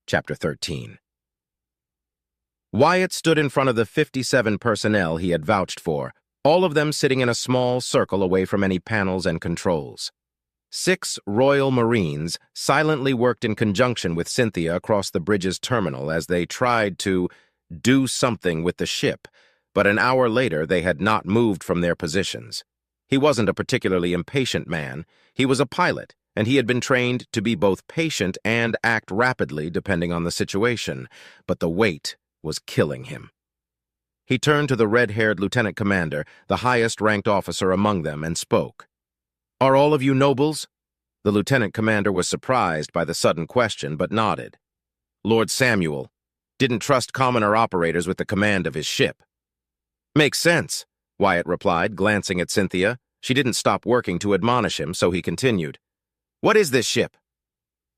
Chapter 13. Wyatt stood in front of the 57 personnel he had vouched for, all of them sitting in a small circle away from any panels and controls. 6 Royal Marines silently worked in conjunction with Cynthia across the bridge's terminal as they tried to do something with the ship, but an hour later they had not moved from their positions. He wasn't a particularly impatient man. He was a pilot, and he had been trained to be both patient and act rapidly depending on the situation, but the wait was killing him. He turned to the red-haired lieutenant commander, the highest-ranked officer among them, and spoke. "Are all of you nobles?" The lieutenant commander was surprised by the sudden question, but nodded. "Lord Samuel didn't trust commoner operators with the command of his ship." "Makes sense," Wyatt replied, glancing at Cynthia. She didn't stop working to admonish him, so he continued. "What is this ship?"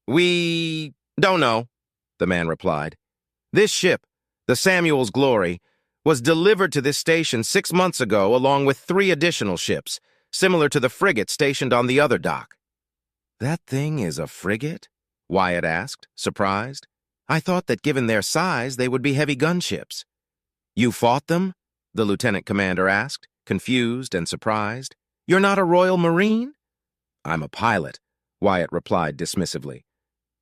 "We don't know," the man replied. "This ship, the Samuel's Glory, was delivered to this station 6 months ago along with 3 additional ships, similar to the frigate stationed on the other dock." "That thing is a frigate?" Wyatt asked, surprised. "I thought that given their size, they would be heavy gunships." "You fought them?" the lieutenant commander asked, confused and surprised. "You're not a Royal Marine?" "I'm a pilot," Wyatt replied dismissively.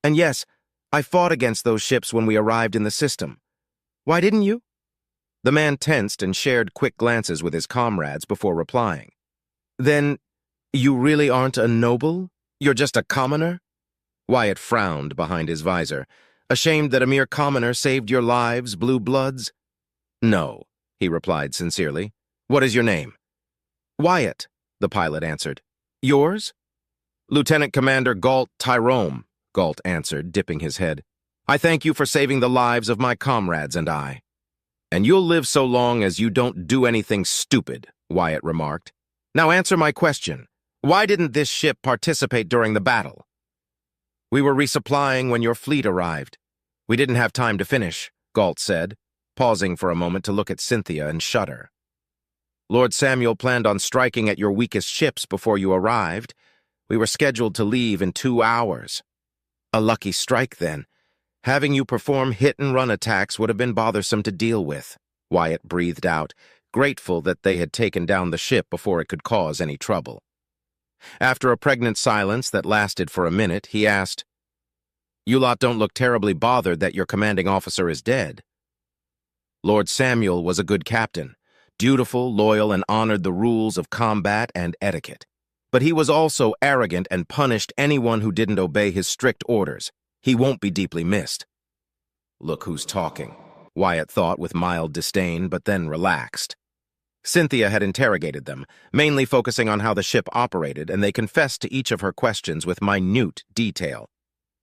"And yes, I fought against those ships when we arrived in the system. Why didn't you?" The man tensed and shared quick glances with his comrades before replying. "Then, you really aren't a noble? You're just a commoner?" Wyatt frowned behind his visor. "Ashamed that a mere commoner saved your lives, blue bloods?" "No," he replied sincerely. "What is your name?" "Wyatt," the pilot answered. "Yours?" "Lieutenant Commander Galt Tyrone," Galt answered, dipping his head. "I thank you for saving the lives of my comrades and I." "And you'll live so long as you don't do anything stupid," Wyatt remarked. "Now answer my question. Why didn't this ship participate during the battle?" "We were resupplying when your fleet arrived. We didn't have time to finish," Galt said, pausing for a moment to look at Cynthia and shudder. "Lord Samuel planned on striking at your weakest ships before you arrived. We were scheduled to leave in 2 hours." "A lucky strike, then. Having you perform hit-and-run attacks would have been bothersome to deal with," Wyatt breathed out, grateful that they had taken down the ship before it could cause any trouble. After a pregnant silence that lasted for a minute, he asked, "You lot don't look terribly bothered that your commanding officer is dead." "Lord Samuel was a good captain, dutiful, loyal, and honored the rules of combat and etiquette. But he was also arrogant and punished anyone who didn't obey his strict orders. He won't be deeply missed." "Look who's talking," Wyatt thought with mild disdain, but then relaxed. Cynthia had interrogated them, mainly focusing on how the ship operated, and they confessed to each of her questions with minute detail.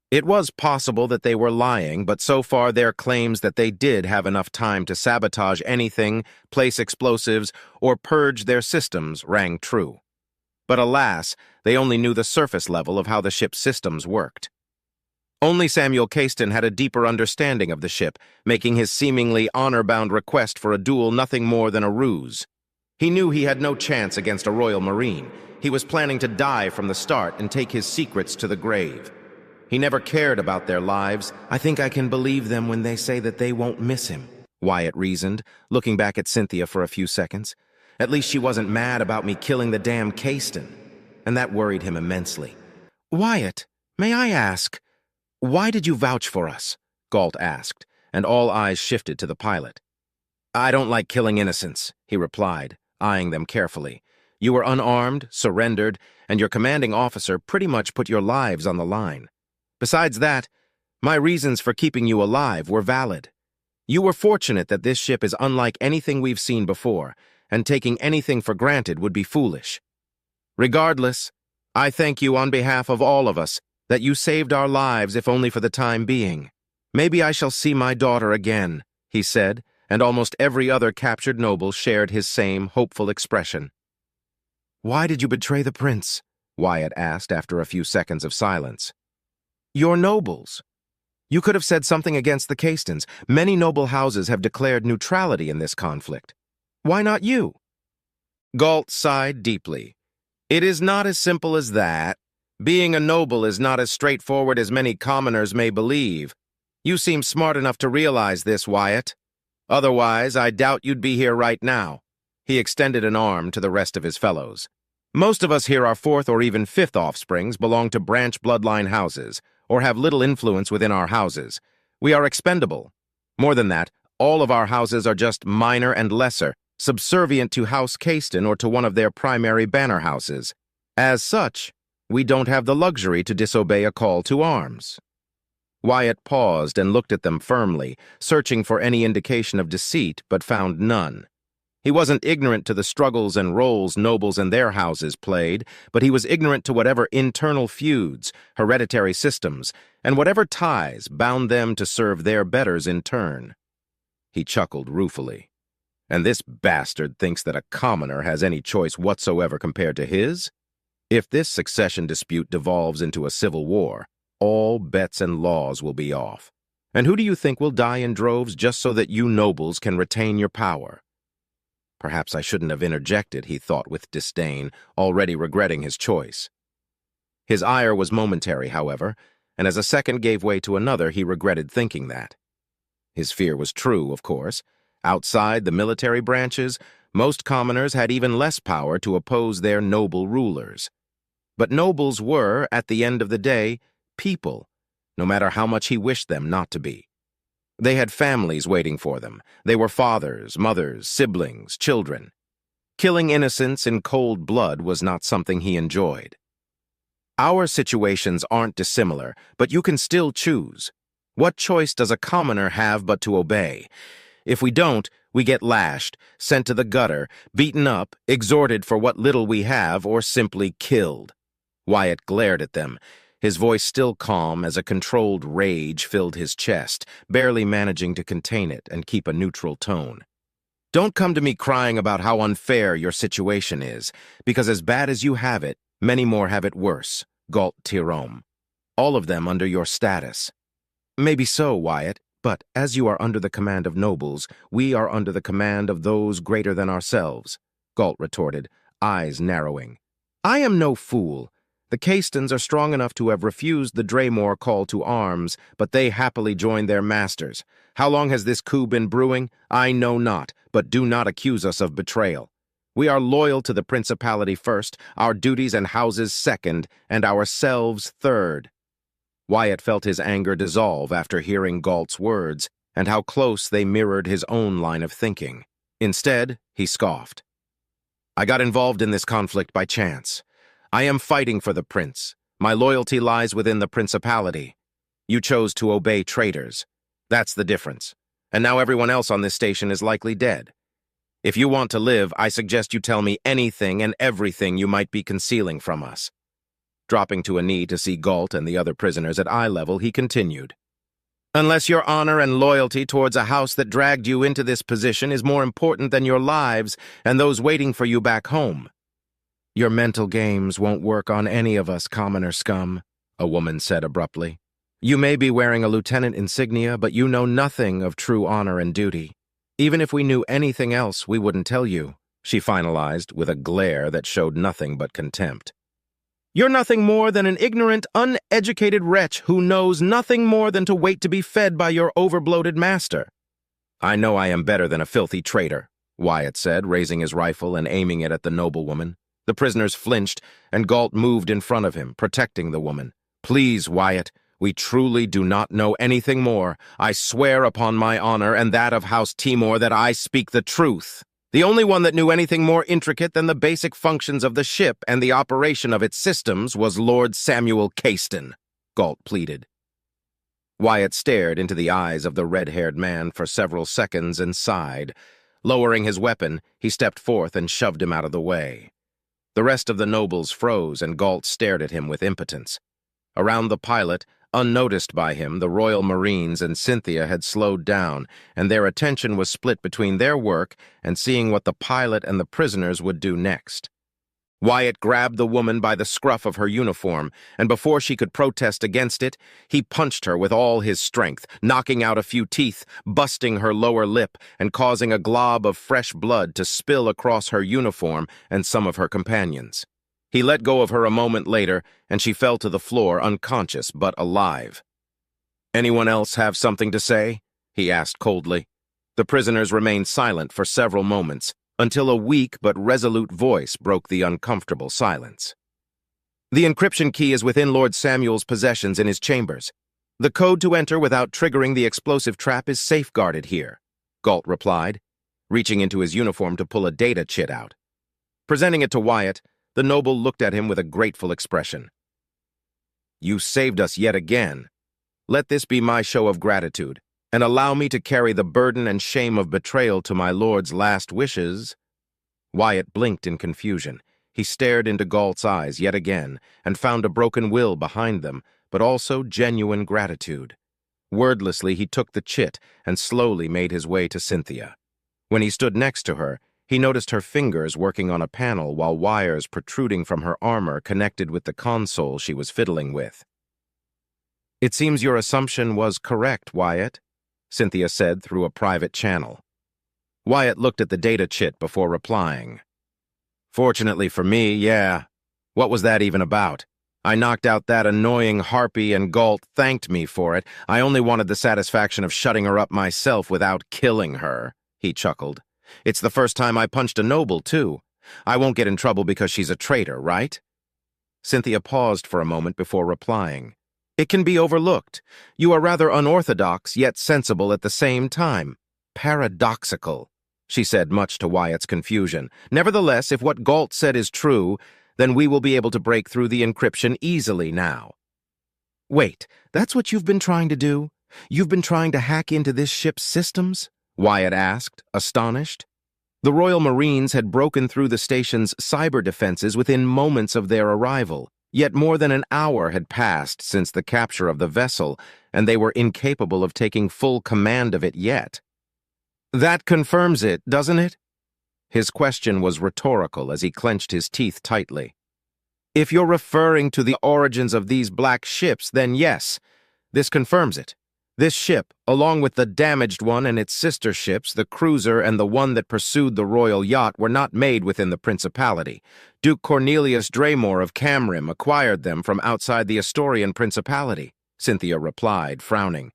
It was possible that they were lying, but so far their claims that they did have enough time to sabotage anything, place explosives, or purge their systems rang true. But alas, they only knew the surface level of how the ship's systems worked. Only Samuel Caiston had a deeper understanding of the ship, making his seemingly honor-bound request for a duel nothing more than a ruse. He knew he had no chance against a Royal Marine. He was planning to die from the start and take his secrets to the grave. He never cared about their lives. "I think I can believe them when they say that they won't miss him," Wyatt reasoned, looking back at Cynthia for a few seconds. "At least she wasn't mad about me killing the damn Caiston." And that worried him immensely. "Wyatt, may I ask, why did you vouch for us?" Galt asked, and all eyes shifted to the pilot. "I don't like killing innocents," he replied, eyeing them carefully. "You were unarmed, surrendered, and your commanding officer pretty much put your lives on the line. Besides that, my reasons for keeping you alive were valid. You were fortunate that this ship is unlike anything we've seen before, and taking anything for granted would be foolish. Regardless, I thank you on behalf of all of us that you saved our lives, if only for the time being. Maybe I shall see my daughter again," he said, and almost every other captured noble shared his same hopeful expression. "Why did you betray the prince?" Wyatt asked after a few seconds of silence. "You're nobles. You could have said something against the Caistons. Many noble houses have declared neutrality in this conflict. Why not you?" Galt sighed deeply. "It is not as simple as that. Being a noble is not as straightforward as many commoners may believe. You seem smart enough to realize this, Wyatt. Otherwise, I doubt you'd be here right now. He extended an arm to the rest of his fellows. Most of us here are fourth or even fifth offsprings, belong to branch bloodline houses, or have little influence within our houses. We are expendable. More than that, all of our houses are just minor and lesser, subservient to House Caiston or to one of their primary banner houses. As such, we don't have the luxury to disobey a call to arms. Wyatt paused and looked at them firmly, searching for any indication of deceit, but found none. He wasn't ignorant to the struggles and roles nobles and their houses played, but he was ignorant to whatever internal feuds, hereditary systems, and whatever ties bound them to serve their betters in turn. He chuckled ruefully. And this bastard thinks that a commoner has any choice whatsoever compared to his? If this succession dispute devolves into a civil war, all bets and laws will be off. And who do you think will die in droves just so that you nobles can retain your power? Perhaps I shouldn't have interjected, he thought with disdain, already regretting his choice. His ire was momentary, however, and as a second gave way to another, he regretted thinking that. His fear was true, of course. Outside the military branches, most commoners had even less power to oppose their noble rulers. But nobles were, at the end of the day, people, no matter how much he wished them not to be. They had families waiting for them. They were fathers, mothers, siblings, children. Killing innocents in cold blood was not something he enjoyed. Our situations aren't dissimilar, but you can still choose. What choice does a commoner have but to obey? If we don't, we get lashed, sent to the gutter, beaten up, exhorted for what little we have, or simply killed. Wyatt glared at them, his voice still calm as a controlled rage filled his chest, barely managing to contain it and keep a neutral tone. Don't come to me crying about how unfair your situation is, because as bad as you have it, many more have it worse, Galt Tirome. All of them under your status. Maybe so, Wyatt, but as you are under the command of nobles, we are under the command of those greater than ourselves, Galt retorted, eyes narrowing. I am no fool. The Caistons are strong enough to have refused the Draymore call to arms, but they happily joined their masters. How long has this coup been brewing? I know not, but do not accuse us of betrayal. We are loyal to the principality first, our duties and houses second, and ourselves third. Wyatt felt his anger dissolve after hearing Galt's words, and how close they mirrored his own line of thinking. Instead, he scoffed. I got involved in this conflict by chance. I am fighting for the prince. My loyalty lies within the principality. You chose to obey traitors. That's the difference. And now everyone else on this station is likely dead. If you want to live, I suggest you tell me anything and everything you might be concealing from us. Dropping to a knee to see Galt and the other prisoners at eye level, he continued. Unless your honor and loyalty towards a house that dragged you into this position is more important than your lives and those waiting for you back home. Your mental games won't work on any of us, commoner scum, a woman said abruptly. You may be wearing a lieutenant insignia, but you know nothing of true honor and duty. Even if we knew anything else, we wouldn't tell you, she finalized with a glare that showed nothing but contempt. You're nothing more than an ignorant, uneducated wretch who knows nothing more than to wait to be fed by your overbloated master. I know I am better than a filthy traitor, Wyatt said, raising his rifle and aiming it at the noblewoman. The prisoners flinched, and Galt moved in front of him, protecting the woman. Please, Wyatt, we truly do not know anything more. I swear upon my honor and that of House Timor that I speak the truth. The only one that knew anything more intricate than the basic functions of the ship and the operation of its systems was Lord Samuel Caiston, Galt pleaded. Wyatt stared into the eyes of the red-haired man for several seconds and sighed. Lowering his weapon, he stepped forth and shoved him out of the way. The rest of the nobles froze, and Galt stared at him with impotence. Around the pilot, unnoticed by him, the Royal Marines and Cynthia had slowed down, and their attention was split between their work and seeing what the pilot and the prisoners would do next. Wyatt grabbed the woman by the scruff of her uniform, and before she could protest against it, he punched her with all his strength, knocking out a few teeth, busting her lower lip, and causing a glob of fresh blood to spill across her uniform and some of her companions. He let go of her a moment later, and she fell to the floor unconscious but alive. "Anyone else have something to say?" he asked coldly. The prisoners remained silent for several moments, until a weak but resolute voice broke the uncomfortable silence. "The encryption key is within Lord Samuel's possessions in his chambers. The code to enter without triggering the explosive trap is safeguarded here," Galt replied, reaching into his uniform to pull a data chit out. Presenting it to Wyatt, the noble looked at him with a grateful expression. "You saved us yet again. Let this be my show of gratitude, and allow me to carry the burden and shame of betrayal to my lord's last wishes." Wyatt blinked in confusion. He stared into Galt's eyes yet again, and found a broken will behind them, but also genuine gratitude. Wordlessly, he took the chit and slowly made his way to Cynthia. When he stood next to her, he noticed her fingers working on a panel while wires protruding from her armor connected with the console she was fiddling with. "It seems your assumption was correct, Wyatt," Cynthia said through a private channel. Wyatt looked at the data chit before replying. "Fortunately for me, yeah. What was that even about? I knocked out that annoying harpy and Galt thanked me for it. I only wanted the satisfaction of shutting her up myself without killing her," he chuckled. "It's the first time I punched a noble, too. I won't get in trouble because she's a traitor, right?" Cynthia paused for a moment before replying. "It can be overlooked. You are rather unorthodox, yet sensible at the same time. Paradoxical," she said, much to Wyatt's confusion. "Nevertheless, if what Galt said is true, then we will be able to break through the encryption easily now." "Wait, that's what you've been trying to do? You've been trying to hack into this ship's systems?" Wyatt asked, astonished. The Royal Marines had broken through the station's cyber defenses within moments of their arrival, yet more than an hour had passed since the capture of the vessel, and they were incapable of taking full command of it yet. "That confirms it, doesn't it?" His question was rhetorical as he clenched his teeth tightly. "If you're referring to the origins of these black ships, then yes, this confirms it. This ship, along with the damaged one and its sister ships, the cruiser and the one that pursued the royal yacht, were not made within the Principality. Duke Cornelius Draymore of Camrim acquired them from outside the Astorian Principality," Cynthia replied, frowning.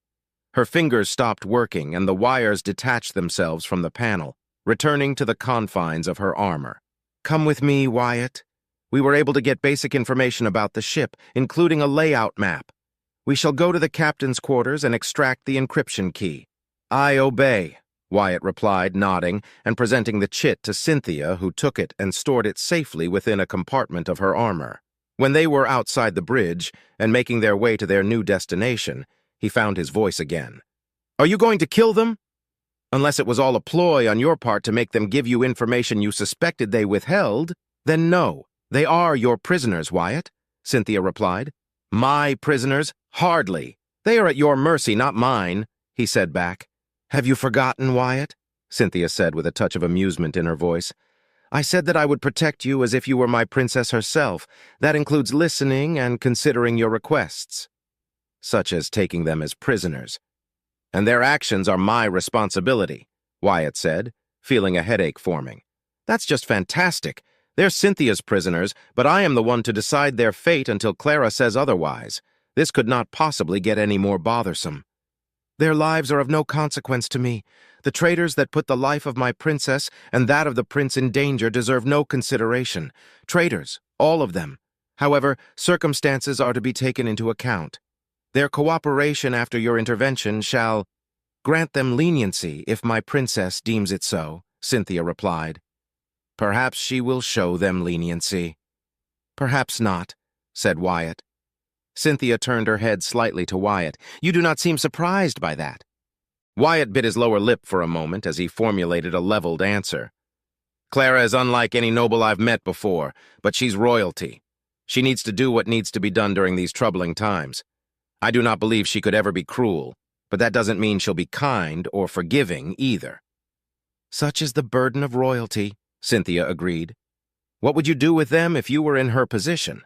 Her fingers stopped working and the wires detached themselves from the panel, returning to the confines of her armor. "Come with me, Wyatt. We were able to get basic information about the ship, including a layout map. We shall go to the captain's quarters and extract the encryption key." "I obey," Wyatt replied, nodding and presenting the chit to Cynthia, who took it and stored it safely within a compartment of her armor. When they were outside the bridge and making their way to their new destination, he found his voice again. "Are you going to kill them? Unless it was all a ploy on your part to make them give you information you suspected they withheld, then no, they are your prisoners, Wyatt," Cynthia replied. "My prisoners? Hardly. They are at your mercy, not mine," he said back. "Have you forgotten, Wyatt?" Cynthia said with a touch of amusement in her voice. "I said that I would protect you as if you were my princess herself. That includes listening and considering your requests." "Such as taking them as prisoners." "And their actions are my responsibility," Wyatt said, feeling a headache forming. "That's just fantastic. They're Cynthia's prisoners, but I am the one to decide their fate until Clara says otherwise. This could not possibly get any more bothersome." "Their lives are of no consequence to me. The traitors that put the life of my princess and that of the prince in danger deserve no consideration. Traitors, all of them. However, circumstances are to be taken into account. Their cooperation after your intervention shall grant them leniency if my princess deems it so," Cynthia replied. "Perhaps she will show them leniency." "Perhaps not," said Wyatt. Cynthia turned her head slightly to Wyatt. "You do not seem surprised by that." Wyatt bit his lower lip for a moment as he formulated a leveled answer. "Clara is unlike any noble I've met before, but she's royalty. She needs to do what needs to be done during these troubling times. I do not believe she could ever be cruel, but that doesn't mean she'll be kind or forgiving either." "Such is the burden of royalty," Cynthia agreed. "What would you do with them if you were in her position?"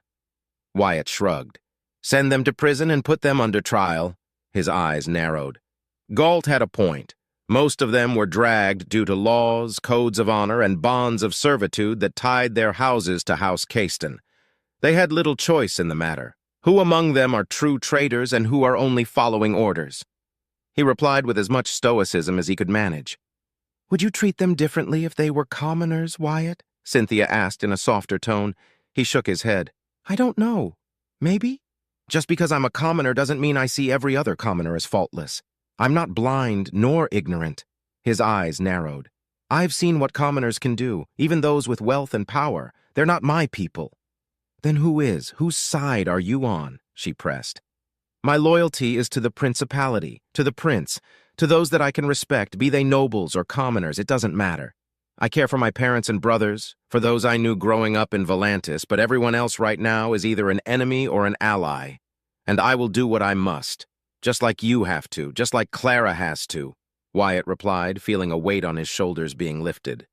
Wyatt shrugged. "Send them to prison and put them under trial." His eyes narrowed. Galt had a point. Most of them were dragged due to laws, codes of honor, and bonds of servitude that tied their houses to House Caiston. They had little choice in the matter. Who among them are true traitors and who are only following orders? He replied with as much stoicism as he could manage. Would you treat them differently if they were commoners, Wyatt? Cynthia asked in a softer tone. He shook his head. I don't know. Maybe? Just because I'm a commoner doesn't mean I see every other commoner as faultless. I'm not blind nor ignorant. His eyes narrowed. I've seen what commoners can do, even those with wealth and power. They're not my people. Then who is? Whose side are you on? She pressed. My loyalty is to the principality, to the prince, to those that I can respect, be they nobles or commoners, it doesn't matter. I care for my parents and brothers, for those I knew growing up in Volantis, but everyone else right now is either an enemy or an ally. And I will do what I must, just like you have to, just like Clara has to, Wyatt replied, feeling a weight on his shoulders being lifted.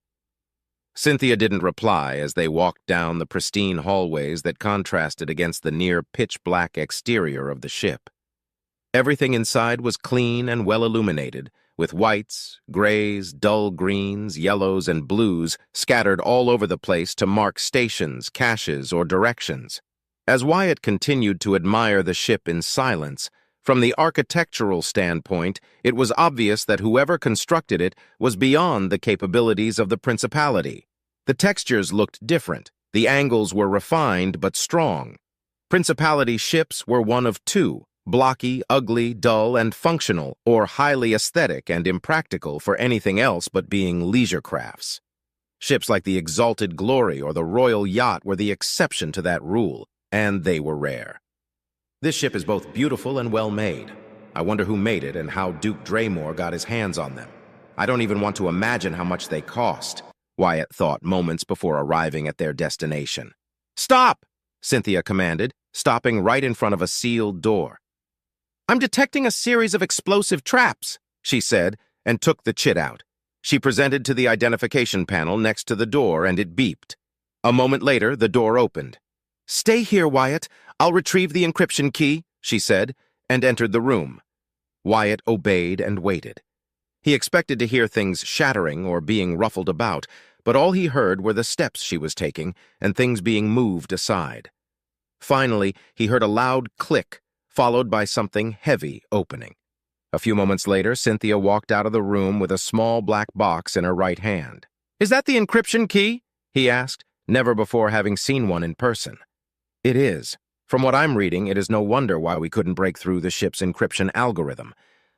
Cynthia didn't reply as they walked down the pristine hallways that contrasted against the near pitch-black exterior of the ship. Everything inside was clean and well illuminated, with whites, grays, dull greens, yellows, and blues scattered all over the place to mark stations, caches, or directions. As Wyatt continued to admire the ship in silence, from the architectural standpoint, it was obvious that whoever constructed it was beyond the capabilities of the principality. The textures looked different. The angles were refined but strong. Principality ships were one of two, blocky, ugly, dull, and functional, or highly aesthetic and impractical for anything else but being leisure crafts. Ships like the Exalted Glory or the Royal Yacht were the exception to that rule, and they were rare. This ship is both beautiful and well made. I wonder who made it and how Duke Draymore got his hands on them. I don't even want to imagine how much they cost, Wyatt thought moments before arriving at their destination. Stop! Cynthia commanded, stopping right in front of a sealed door. I'm detecting a series of explosive traps, she said, and took the chit out. She presented to the identification panel next to the door, and it beeped. A moment later, the door opened. Stay here, Wyatt. I'll retrieve the encryption key, she said, and entered the room. Wyatt obeyed and waited. He expected to hear things shattering or being ruffled about, but all he heard were the steps she was taking and things being moved aside. Finally, he heard a loud click, followed by something heavy opening. A few moments later, Cynthia walked out of the room with a small black box in her right hand. Is that the encryption key? He asked, never before having seen one in person. It is. From what I'm reading, it is no wonder why we couldn't break through the ship's encryption algorithm.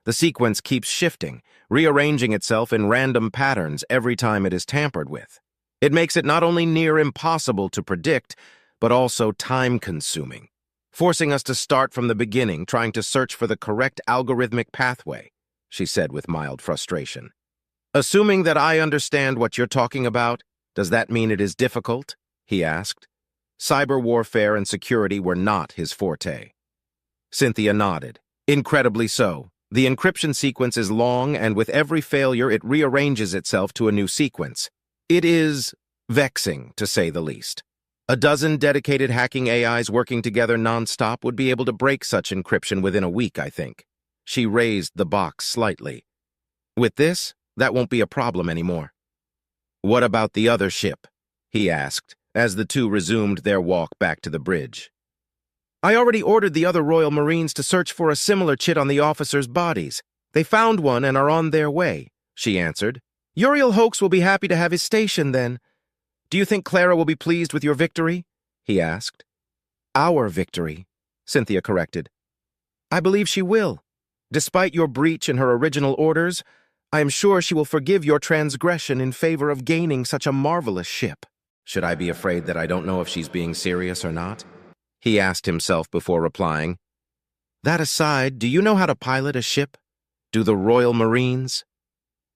The sequence keeps shifting, rearranging itself in random patterns every time it is tampered with. It makes it not only near impossible to predict, but also time-consuming, forcing us to start from the beginning, trying to search for the correct algorithmic pathway, she said with mild frustration. Assuming that I understand what you're talking about, does that mean it is difficult? He asked. Cyber warfare and security were not his forte. Cynthia nodded. Incredibly so. The encryption sequence is long, and with every failure it rearranges itself to a new sequence. It is vexing, to say the least. A dozen dedicated hacking AIs working together non-stop would be able to break such encryption within a week, I think. She raised the box slightly. With this, that won't be a problem anymore. What about the other ship? He asked, as the two resumed their walk back to the bridge. I already ordered the other Royal Marines to search for a similar chit on the officers' bodies. They found one and are on their way, she answered. Uriel Hoax will be happy to have his station then. Do you think Clara will be pleased with your victory? He asked. Our victory, Cynthia corrected. I believe she will. Despite your breach in her original orders, I am sure she will forgive your transgression in favor of gaining such a marvelous ship. Should I be afraid that I don't know if she's being serious or not? He asked himself before replying. That aside, do you know how to pilot a ship? Do the Royal Marines?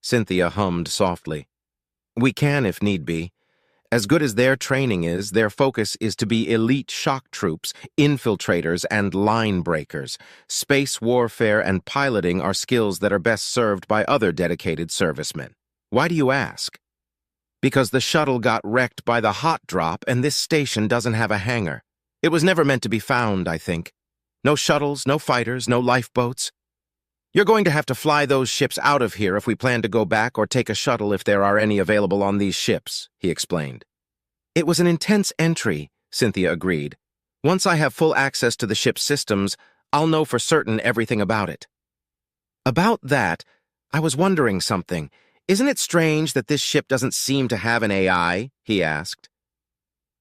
Cynthia hummed softly. We can if need be. As good as their training is, their focus is to be elite shock troops, infiltrators, and line breakers. Space warfare and piloting are skills that are best served by other dedicated servicemen. Why do you ask? Because the shuttle got wrecked by the hot drop and this station doesn't have a hangar. It was never meant to be found, I think. No shuttles, no fighters, no lifeboats. You're going to have to fly those ships out of here if we plan to go back or take a shuttle if there are any available on these ships, he explained. It was an intense entry, Cynthia agreed. Once I have full access to the ship's systems, I'll know for certain everything about it. About that, I was wondering something. Isn't it strange that this ship doesn't seem to have an AI? He asked.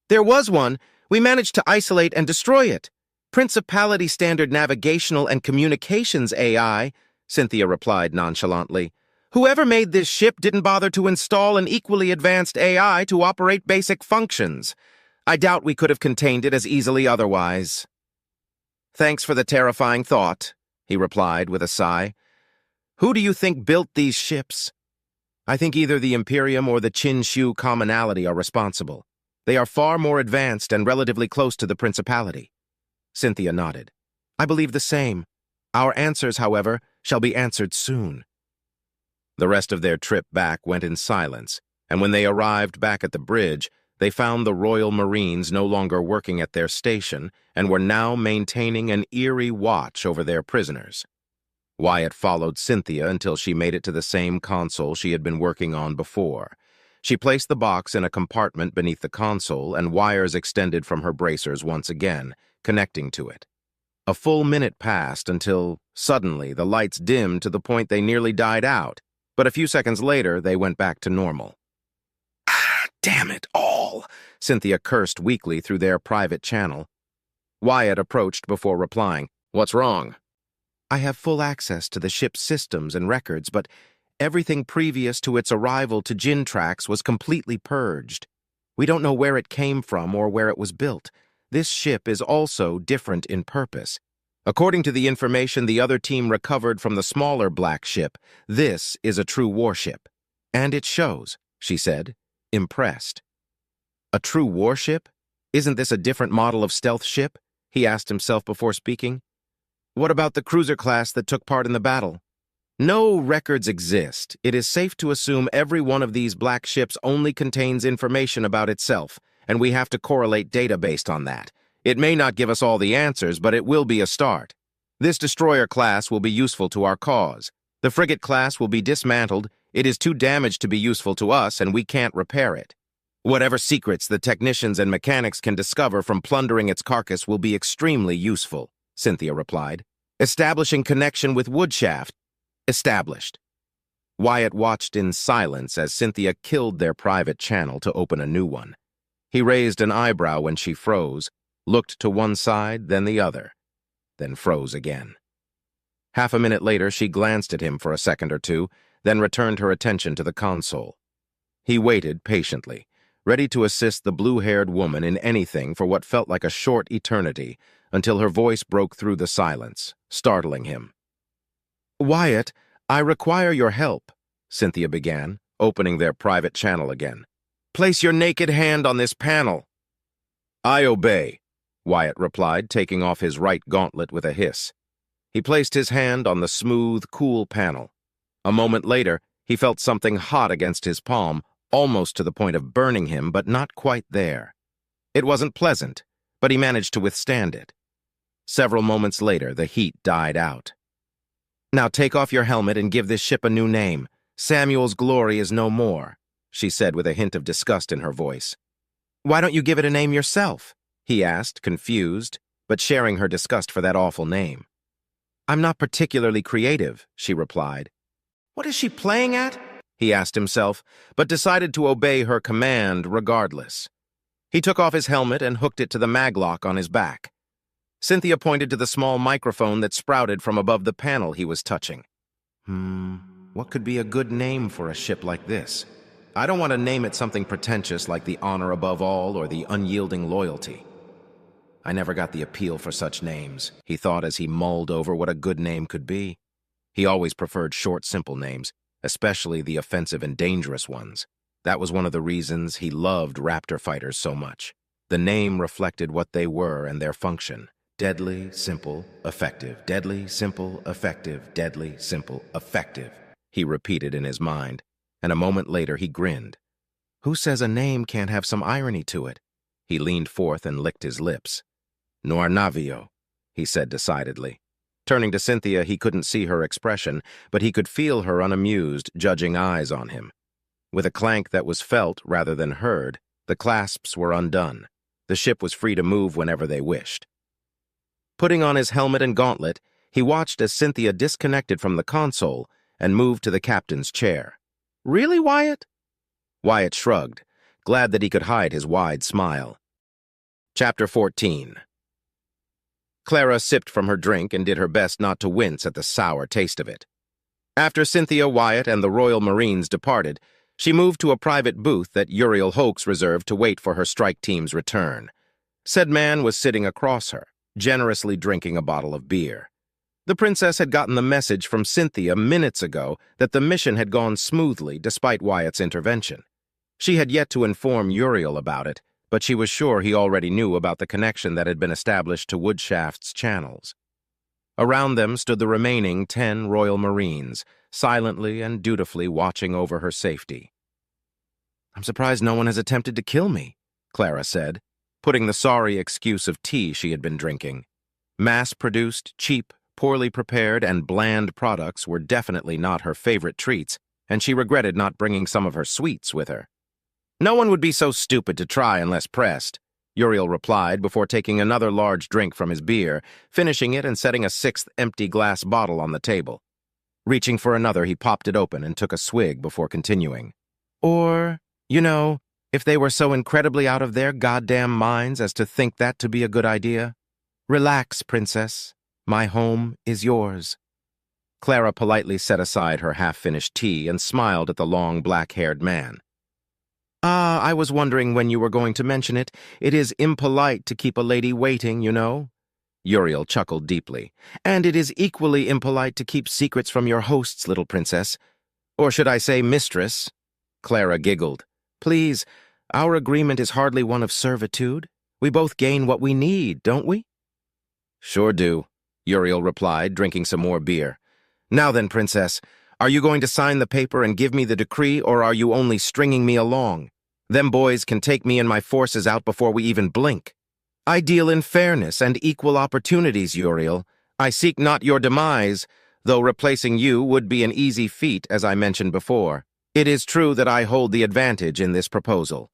There was one. We managed to isolate and destroy it. Principality Standard Navigational and Communications AI, Cynthia replied nonchalantly. Whoever made this ship didn't bother to install an equally advanced AI to operate basic functions. I doubt we could have contained it as easily otherwise. Thanks for the terrifying thought, he replied with a sigh. Who do you think built these ships? I think either the Imperium or the Qin-Shu Commonality are responsible. They are far more advanced and relatively close to the Principality. Cynthia nodded. I believe the same. Our answers, however, shall be answered soon. The rest of their trip back went in silence, and when they arrived back at the bridge, they found the Royal Marines no longer working at their station and were now maintaining an eerie watch over their prisoners. Wyatt followed Cynthia until she made it to the same console she had been working on before. She placed the box in a compartment beneath the console, and wires extended from her bracers once again, connecting to it. A full minute passed until, suddenly, the lights dimmed to the point they nearly died out, but a few seconds later, they went back to normal. Ah, damn it all, Cynthia cursed weakly through their private channel. Wyatt approached before replying. What's wrong? I have full access to the ship's systems and records, but everything previous to its arrival to Jintrax was completely purged. We don't know where it came from or where it was built. This ship is also different in purpose. According to the information the other team recovered from the smaller black ship, this is a true warship. And it shows, she said, impressed. A true warship? Isn't this a different model of stealth ship? He asked himself before speaking. What about the cruiser class that took part in the battle? No records exist. It is safe to assume every one of these black ships only contains information about itself, and we have to correlate data based on that. It may not give us all the answers, but it will be a start. This destroyer class will be useful to our cause. The frigate class will be dismantled. It is too damaged to be useful to us, and we can't repair it. Whatever secrets the technicians and mechanics can discover from plundering its carcass will be extremely useful, Cynthia replied. Establishing connection with Woodshaft. Established. Wyatt watched in silence as Cynthia killed their private channel to open a new one. He raised an eyebrow when she froze, looked to one side, then the other, then froze again. Half a minute later, she glanced at him for a second or two, then returned her attention to the console. He waited patiently, ready to assist the blue-haired woman in anything for what felt like a short eternity, until her voice broke through the silence, startling him. Wyatt, I require your help, Cynthia began, opening their private channel again. Place your naked hand on this panel. I obey, Wyatt replied, taking off his right gauntlet with a hiss. He placed his hand on the smooth, cool panel. A moment later, he felt something hot against his palm, almost to the point of burning him, but not quite there. It wasn't pleasant, but he managed to withstand it. Several moments later, the heat died out. Now take off your helmet and give this ship a new name. Samuel's glory is no more, she said with a hint of disgust in her voice. Why don't you give it a name yourself? He asked, confused, but sharing her disgust for that awful name. I'm not particularly creative, she replied. What is she playing at? He asked himself, but decided to obey her command regardless. He took off his helmet and hooked it to the maglock on his back. Cynthia pointed to the small microphone that sprouted from above the panel he was touching. What could be a good name for a ship like this? I don't want to name it something pretentious like the honor above all or the unyielding loyalty. I never got the appeal for such names, he thought as he mulled over what a good name could be. He always preferred short, simple names, especially the offensive and dangerous ones. That was one of the reasons he loved Raptor fighters so much. The name reflected what they were and their function. Deadly, simple, effective. Deadly, simple, effective. Deadly, simple, effective, he repeated in his mind, and a moment later he grinned. Who says a name can't have some irony to it? He leaned forth and licked his lips. Noir Navio, he said decidedly. Turning to Cynthia, he couldn't see her expression, but he could feel her unamused, judging eyes on him. With a clank that was felt rather than heard, the clasps were undone. The ship was free to move whenever they wished. Putting on his helmet and gauntlet, he watched as Cynthia disconnected from the console and moved to the captain's chair. "Really, Wyatt?" Wyatt shrugged, glad that he could hide his wide smile. Chapter 14. Clara sipped from her drink and did her best not to wince at the sour taste of it. After Cynthia, Wyatt, and the Royal Marines departed, she moved to a private booth that Uriel Hoax reserved to wait for her strike team's return. Said man was sitting across her, generously drinking a bottle of beer. The princess had gotten the message from Cynthia minutes ago that the mission had gone smoothly despite Wyatt's intervention. She had yet to inform Uriel about it, but she was sure he already knew about the connection that had been established to Woodshaft's channels. Around them stood the remaining 10 Royal Marines, silently and dutifully watching over her safety. "I'm surprised no one has attempted to kill me," Clara said, putting the sorry excuse of tea she had been drinking. Mass-produced, cheap, poorly prepared, and bland products were definitely not her favorite treats, and she regretted not bringing some of her sweets with her. "No one would be so stupid to try unless pressed," Uriel replied before taking another large drink from his beer, finishing it and setting a 6th empty glass bottle on the table. Reaching for another, he popped it open and took a swig before continuing. "Or, if they were so incredibly out of their goddamn minds as to think that to be a good idea. Relax, princess. My home is yours." Clara politely set aside her half-finished tea and smiled at the long, black-haired man. "Ah, I was wondering when you were going to mention it. It is impolite to keep a lady waiting, you know." Uriel chuckled deeply. "And it is equally impolite to keep secrets from your hosts, little princess. Or should I say mistress?" Clara giggled. "Please, our agreement is hardly one of servitude. We both gain what we need, don't we?" "Sure do," Uriel replied, drinking some more beer. "Now then, princess, are you going to sign the paper and give me the decree, or are you only stringing me along? Them boys can take me and my forces out before we even blink. I deal in fairness and equal opportunities, Uriel. I seek not your demise, though replacing you would be an easy feat, as I mentioned before. It is true that I hold the advantage in this proposal.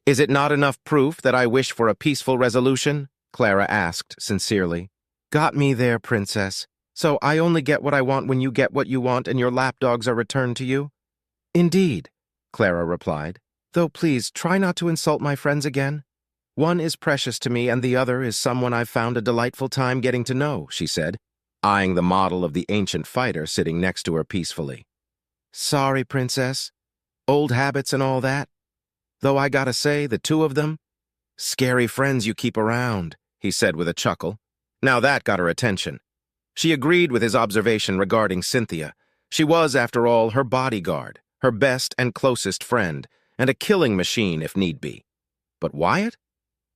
Is it not enough proof that I wish for a peaceful resolution?" Clara asked sincerely. "Got me there, princess. So I only get what I want when you get what you want and your lapdogs are returned to you?" "Indeed," Clara replied. "Though please try not to insult my friends again. One is precious to me and the other is someone I've found a delightful time getting to know," she said, eyeing the model of the ancient fighter sitting next to her peacefully. "Sorry, princess. Old habits and all that. Though I gotta say, the two of them, scary friends you keep around," he said with a chuckle. Now that got her attention. She agreed with his observation regarding Cynthia. She was, after all, her bodyguard, her best and closest friend, and a killing machine if need be. But Wyatt?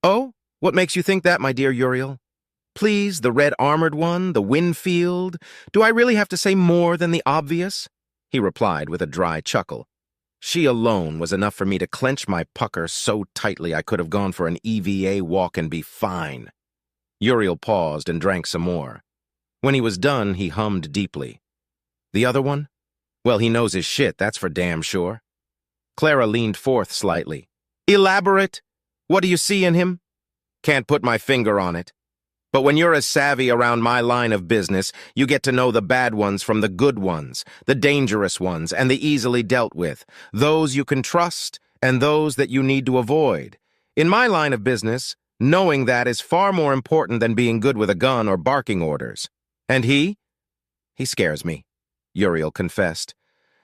"Oh, what makes you think that, my dear Uriel? Please, the red-armored one, the Winfield? Do I really have to say more than the obvious?" he replied with a dry chuckle. She alone was enough for me to clench my pucker so tightly I could have gone for an EVA walk and be fine. Uriel paused and drank some more. When he was done, he hummed deeply. "The other one? Well, he knows his shit, that's for damn sure." Clara leaned forth slightly. "Elaborate? What do you see in him?" "Can't put my finger on it. But when you're as savvy around my line of business, you get to know the bad ones from the good ones, the dangerous ones, and the easily dealt with, those you can trust and those that you need to avoid. In my line of business, knowing that is far more important than being good with a gun or barking orders. And he scares me," Uriel confessed.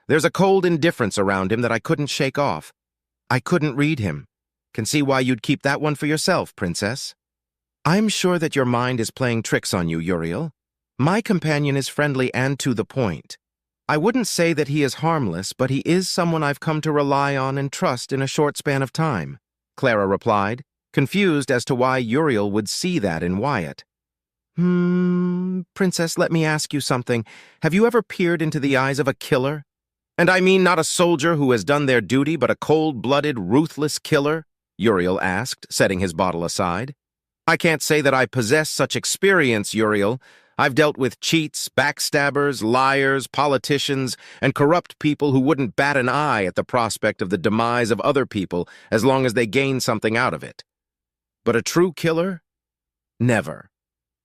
"There's a cold indifference around him that I couldn't shake off. I couldn't read him. Can see why you'd keep that one for yourself, princess." "I'm sure that your mind is playing tricks on you, Uriel. My companion is friendly and to the point. I wouldn't say that he is harmless, but he is someone I've come to rely on and trust in a short span of time," Clara replied, confused as to why Uriel would see that in Wyatt. Princess, let me ask you something. Have you ever peered into the eyes of a killer? And I mean not a soldier who has done their duty, but a cold-blooded, ruthless killer?" Uriel asked, setting his bottle aside. "I can't say that I possess such experience, Uriel. I've dealt with cheats, backstabbers, liars, politicians, and corrupt people who wouldn't bat an eye at the prospect of the demise of other people as long as they gain something out of it." But a true killer? Never,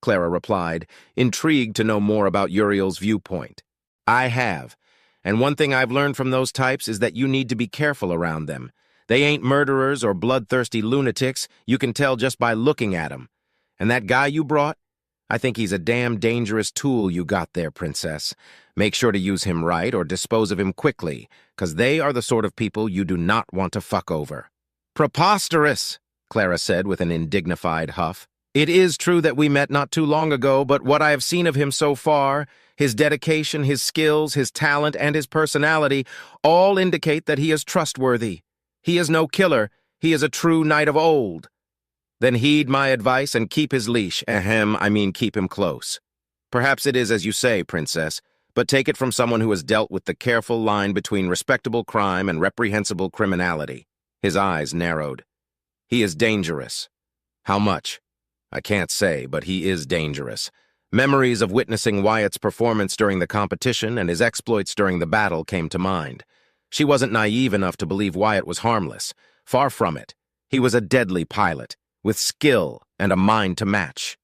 Clara replied, intrigued to know more about Uriel's viewpoint. I have, and one thing I've learned from those types is that you need to be careful around them. They ain't murderers or bloodthirsty lunatics, you can tell just by looking at 'em. And that guy you brought? I think he's a damn dangerous tool you got there, Princess. Make sure to use him right or dispose of him quickly, 'cause they are the sort of people you do not want to fuck over. Preposterous, Clara said with an indignified huff. It is true that we met not too long ago, but what I have seen of him so far, his dedication, his skills, his talent, and his personality all indicate that he is trustworthy. He is no killer, he is a true knight of old. Then heed my advice and keep his leash. I mean keep him close. Perhaps it is as you say, Princess, but take it from someone who has dealt with the careful line between respectable crime and reprehensible criminality. His eyes narrowed. He is dangerous. How much? I can't say, but he is dangerous. Memories of witnessing Wyatt's performance during the competition and his exploits during the battle came to mind. She wasn't naive enough to believe Wyatt was harmless. Far from it. He was a deadly pilot, with skill and a mind to match.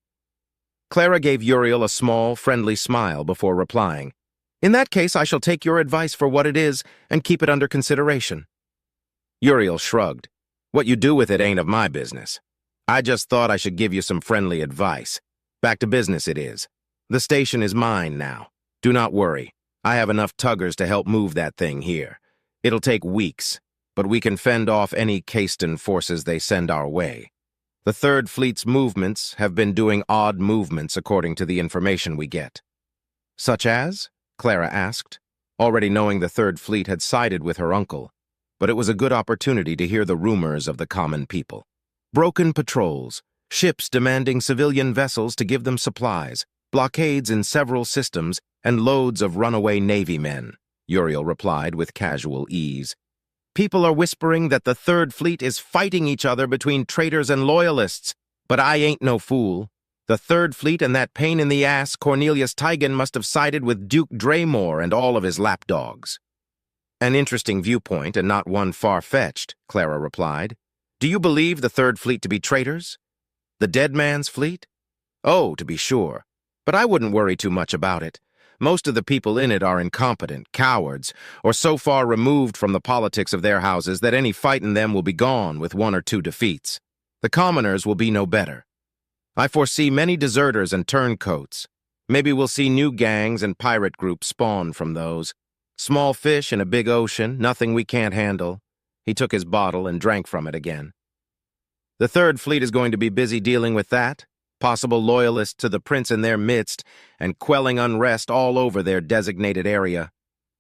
Clara gave Uriel a small, friendly smile before replying. In that case, I shall take your advice for what it is and keep it under consideration. Uriel shrugged. What you do with it ain't of my business. I just thought I should give you some friendly advice. Back to business it is. The station is mine now. Do not worry. I have enough tuggers to help move that thing here. It'll take weeks, but we can fend off any Caiston forces they send our way. The Third Fleet's movements have been doing odd movements according to the information we get. Such as? Clara asked, already knowing the Third Fleet had sided with her uncle, but it was a good opportunity to hear the rumors of the common people. Broken patrols, ships demanding civilian vessels to give them supplies, blockades in several systems, and loads of runaway Navy men, Uriel replied with casual ease. People are whispering that the Third Fleet is fighting each other between traitors and loyalists, but I ain't no fool. The Third Fleet and that pain-in-the-ass Cornelius Tigan must have sided with Duke Draymore and all of his lapdogs. An interesting viewpoint and not one far-fetched, Clara replied. Do you believe the Third Fleet to be traitors? The dead man's fleet? Oh, to be sure. But I wouldn't worry too much about it. Most of the people in it are incompetent, cowards, or so far removed from the politics of their houses that any fight in them will be gone with 1 or 2 defeats. The commoners will be no better. I foresee many deserters and turncoats. Maybe we'll see new gangs and pirate groups spawn from those. Small fish in a big ocean, nothing we can't handle. He took his bottle and drank from it again. The Third Fleet is going to be busy dealing with that, possible loyalists to the prince in their midst, and quelling unrest all over their designated area.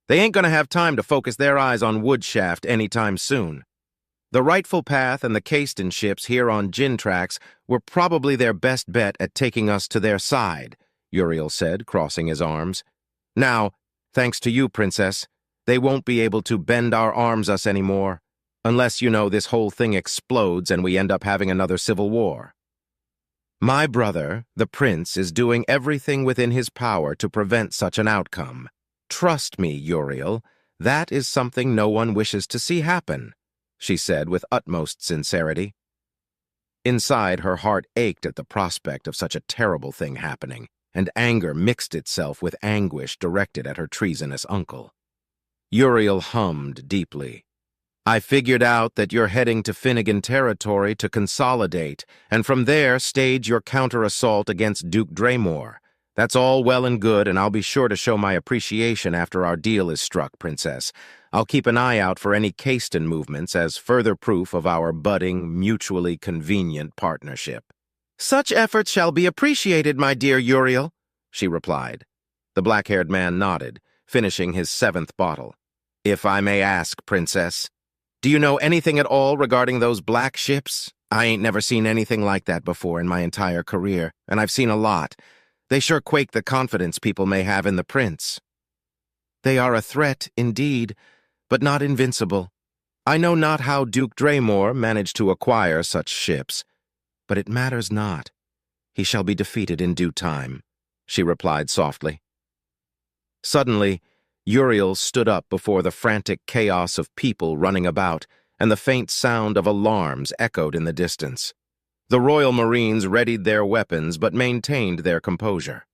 They ain't going to have time to focus their eyes on Woodshaft anytime soon. The Rightful Path and the Caiston ships here on Gin Tracks were probably their best bet at taking us to their side, Uriel said, crossing his arms. Now, thanks to you, Princess, they won't be able to bend our arms us anymore, unless, this whole thing explodes and we end up having another civil war. My brother, the prince, is doing everything within his power to prevent such an outcome. Trust me, Uriel, that is something no one wishes to see happen, she said with utmost sincerity. Inside, her heart ached at the prospect of such a terrible thing happening, and anger mixed itself with anguish directed at her treasonous uncle. Uriel hummed deeply. I figured out that you're heading to Finnegan territory to consolidate, and from there stage your counter-assault against Duke Draymore. That's all well and good, and I'll be sure to show my appreciation after our deal is struck, Princess. I'll keep an eye out for any Caiston movements as further proof of our budding, mutually convenient partnership. Such efforts shall be appreciated, my dear Uriel, she replied. The black-haired man nodded, finishing his 7th bottle. If I may ask, Princess, do you know anything at all regarding those black ships? I ain't never seen anything like that before in my entire career, and I've seen a lot. They sure quake the confidence people may have in the prince. They are a threat, indeed, but not invincible. I know not how Duke Draymore managed to acquire such ships, but it matters not. He shall be defeated in due time, she replied softly. Suddenly, Uriel stood up before the frantic chaos of people running about, and the faint sound of alarms echoed in the distance. The Royal Marines readied their weapons but maintained their composure.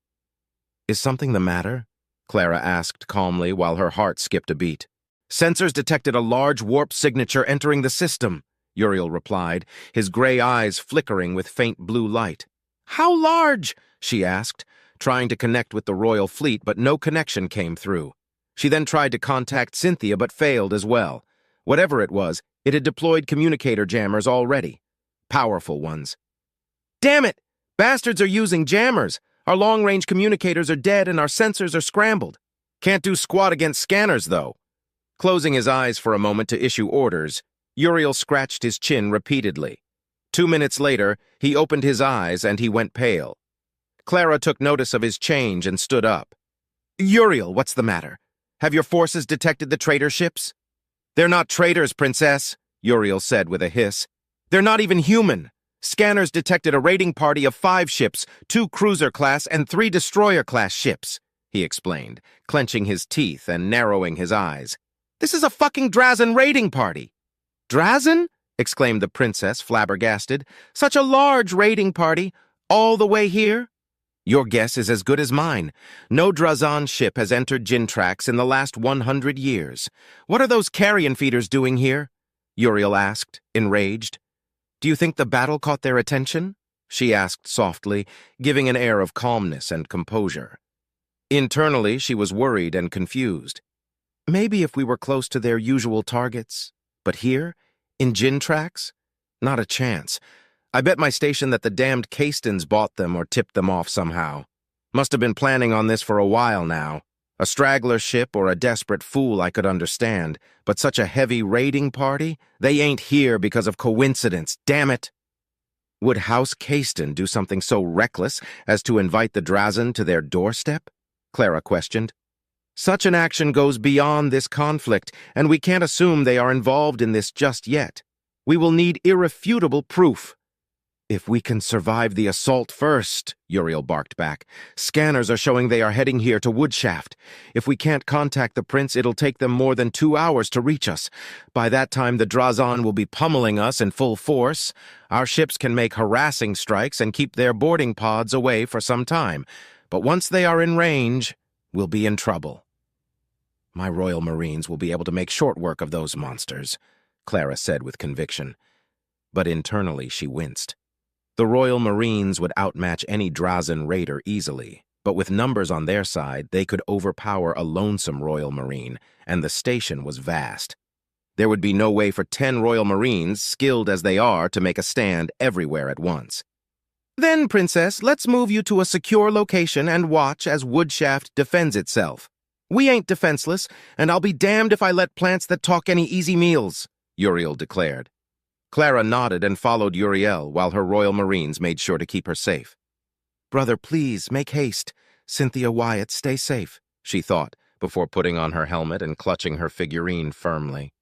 "Is something the matter?" Clara asked calmly while her heart skipped a beat. "Sensors detected a large warp signature entering the system," Uriel replied, his gray eyes flickering with faint blue light. "How large?" she asked, trying to connect with the Royal Fleet, but no connection came through. She then tried to contact Cynthia but failed as well. Whatever it was, it had deployed communicator jammers already. Powerful ones. "Damn it! Bastards are using jammers! Our long-range communicators are dead and our sensors are scrambled. Can't do squat against scanners, though." Closing his eyes for a moment to issue orders, Uriel scratched his chin repeatedly. 2 minutes later, he opened his eyes and he went pale. Clara took notice of his change and stood up. "Uriel, what's the matter? Have your forces detected the traitor ships?" "They're not traitors, Princess," Uriel said with a hiss. "They're not even human. Scanners detected a raiding party of 5 ships, 2 cruiser-class and 3 destroyer-class ships," he explained, clenching his teeth and narrowing his eyes. "This is a fucking Drazen raiding party." "Drazen?" exclaimed the princess, flabbergasted. "Such a large raiding party, all the way here?" "Your guess is as good as mine. No Drazen ship has entered Jintrax in the last 100 years. What are those carrion feeders doing here?" Uriel asked, enraged. "Do you think the battle caught their attention?" she asked softly, giving an air of calmness and composure. Internally, she was worried and confused. Maybe if we were close to their usual targets. But here, in Jintrax? Not a chance. I bet my station that the damned Castons bought them or tipped them off somehow. Must have been planning on this for a while now. A straggler ship or a desperate fool I could understand, but such a heavy raiding party? They ain't here because of coincidence, damn it! Would House Caston do something so reckless as to invite the Drazen to their doorstep? Clara questioned. Such an action goes beyond this conflict, and we can't assume they are involved in this just yet. We will need irrefutable proof. "If we can survive the assault first," Uriel barked back. "Scanners are showing they are heading here to Woodshaft. If we can't contact the prince, it'll take them more than 2 hours to reach us. By that time, the Drazen will be pummeling us in full force. Our ships can make harassing strikes and keep their boarding pods away for some time. But once they are in range, we'll be in trouble." "My Royal Marines will be able to make short work of those monsters," Clara said with conviction. But internally she winced. The Royal Marines would outmatch any Drazen raider easily, but with numbers on their side, they could overpower a lonesome Royal Marine, and the station was vast. There would be no way for 10 Royal Marines, skilled as they are, to make a stand everywhere at once. "Then, Princess, let's move you to a secure location and watch as Woodshaft defends itself. We ain't defenseless, and I'll be damned if I let plants that talk any easy meals," Uriel declared. Clara nodded and followed Uriel while her Royal Marines made sure to keep her safe. "Brother, please, make haste. Cynthia Wyatt, stay safe," she thought, before putting on her helmet and clutching her figurine firmly.